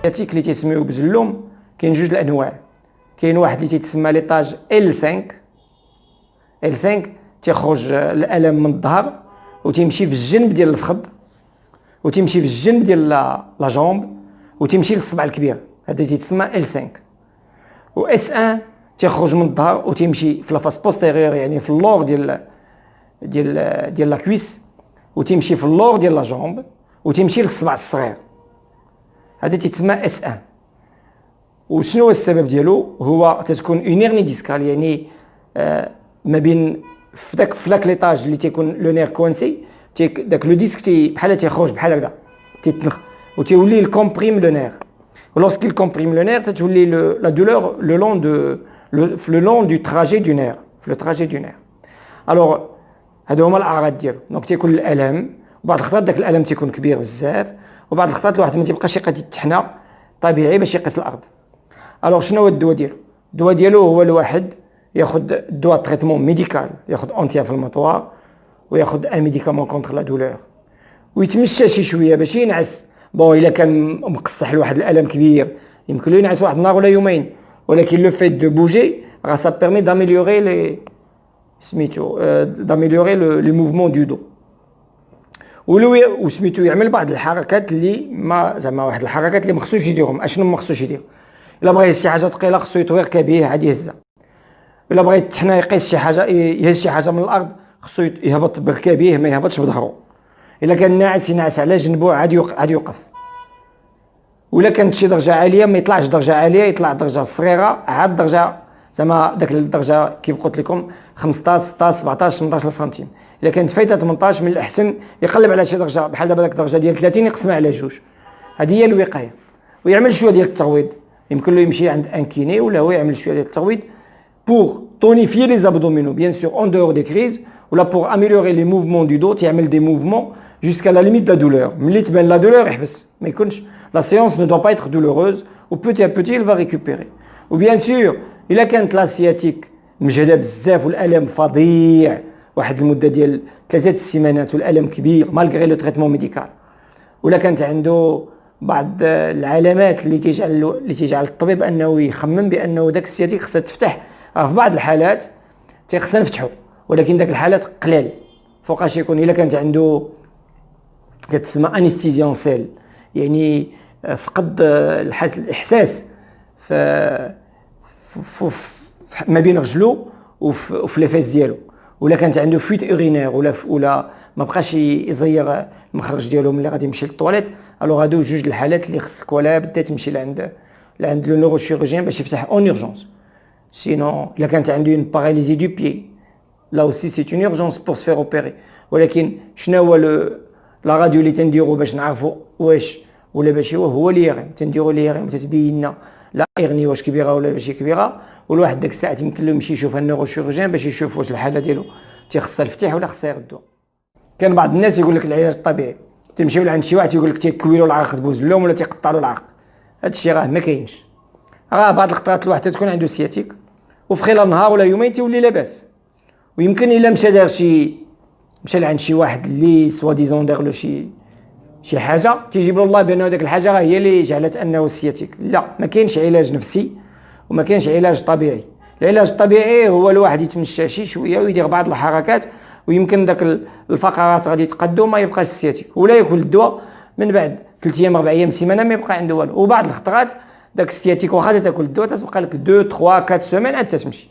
السياتيك اللي تيسميوه بزلوم كاين جوج الانواع. كاين واحد اللي تيتسمى ليطاج L5 تيخرج الالم من الظهر وتيمشي في الجنب ديال الفخذ وتيمشي في الجنب ديال لا جامب وتيمشي للصبع الكبير، هذا تيتسمى L5. و S1 تيخرج من الظهر وتيمشي في لافاس بوستيريور، يعني في اللور ديال لا كويس، وتيمشي في اللور ديال لا جامب وتيمشي للصبع الصغير، هذا تيتسمى S1. وشنو هو السبب ديالو؟ هو تتكون اون هيرني ديسكال، يعني ما بين في داك ليطاج اللي تيكون لو نير كوانسي، داك لو ديسك بحال تيخرج بحال هكذا تيتنخ وتيولي الكومبريم لو نير. ولوسكيل كومبريم لو نير تتولي لا دولور لو لون دو تراجي دو نير، في لو تراجي دو نير. الوغ هادو هما الاعراض ديالو. دونك تيكون الالم، وبعض الخطرات داك الالم تيكون كبير بزاف، وبعض الخطرات الواحد ما تيبقاش يقاد يتحنى طبيعي باش يقيس الارض. الوغ شنو هو الدواء ديالو؟ الدواء ديالو هو الواحد ياخذ الدواء تريتمون ميديكال، ياخذ انتي انفلاماتوار وياخذ ان ميديكامون كونتر لا دولور ويتمشى شي شويه باش ينعس. بون الا كان مقصح لواحد الالم كبير يمكن له ينعس واحد النهار ولا يومين، ولكن لو فيت دو بوجي راه سا بيرمي داميليوري لي سميتو داميليوري لي موفمون دو دو. ولو سميتو يعمل بعض الحركات اللي ما زعما واحد الحركات اللي ما خصوش يديرهم. اشنو ما خصوش يدير؟ الا بغى يهز شي حاجه ثقيله خصو يطوير كبيه عادي يهزها. الا بغى يتحنى يقيس شي حاجه يهز شي حاجه من الارض خصو يهبط بركابيه ما يهبطش بظهره. الا كان ناعس ينعس على جنبه عادي يوقف. ولا كانت شي درجه عاليه ما يطلعش درجه عاليه، يطلع درجه صغيره عاد درجه زعما داك الدرجه كيف قلت لكم 15 16 17 18 سنتيم. الا كانت فايته 18 من الاحسن يقلب على شي درجه بحال دابا داك الدرجه ديال 30 يقسمها على جوج. هذه هي الوقايه. ويعمل شويه ديال الترويض، يمكن له يمشي عند ان كيني ولا هو يعمل شويه ديال الترويض pour tonifier les abdominaux, bien sûr en dehors des crises, ou là pour améliorer les mouvements du dos, يعمل des mouvements jusqu'à la limite de la douleur. ملي تبان la douleur يحبس، ما يكونش la séance ne doit pas être douloureuse, ou petit à petit il va récupérer. ou bien sûr إلا كانت la sciatique مجهده بزاف والالم فظيع واحد المده ديال 3 سيمانات والالم كبير malgré le traitement médical، ولا كانت عنده بعض العلامات اللي تجعل الطبيب انه يخمم بانه داك السياتيك خصها تفتح. في بعض الحالات خصنا نفتحو، ولكن داك الحالات قلال فوقاش يكون الا كانت عنده تتسمى انستيزيون سيل، يعني فقد الاحساس ما بين رجلو وفي لافاس ديالو، ولا كانت عنده فويت اورينير ولا ما بقاش يزير المخرج ديالو ملي غادي يمشي للطواليت. الوغ هادو جوج الحالات اللي خصك ولا بدا تمشي لعند لو نوروشيروجيان باش يفتح اون اورجونس. سينون الا كانت عنده اون باراليزي دو بيي لا اوسي سي اون اورجونس بور سفير اوبيري. ولكن شنو هو لا راديو اللي تنديرو باش نعرفوا واش ولا باش هو ليغم، تنديرو ليغم تتبين لنا لا ايرني واش كبيره ولا ماشي كبيره، والواحد داك الساعه يمكن له يمشي يشوف النوروشيروجيان باش يشوف واش الحاله ديالو تيخصها الفتح ولا خصها يردوها. كان بعض الناس يقول لك العلاج الطبيعي تمشيو لعند شي واحد يقول لك تيكويلو العرق بوزلوم ولا تيقطع له العرق. هذا الشيء راه ما كاينش. راه بعض الخطرات الواحد تكون عنده سياتيك وفي خلال نهار ولا يومين تيولي لاباس. ويمكن الا مشى لعند شي واحد اللي سوا ديزون دار له شي حاجه تيجيب له الله بانه داك الحاجه راه هي اللي جعلت انه السياتيك. لا، ما كاينش علاج نفسي وما كاينش علاج طبيعي. العلاج الطبيعي هو الواحد يتمشى شي شويه ويدير بعض الحركات ويمكن داك الفقرات غادي يتقدم ما يبقاش السياتيك، ولا ياكل الدواء من بعد 3 ايام 4 ايام سيمانه ما يبقى عنده والو. وبعض الخطرات داك السياتيك واخا تاكل الدواء تتبقى لك 2 3 4 سيمين عاد تمشي.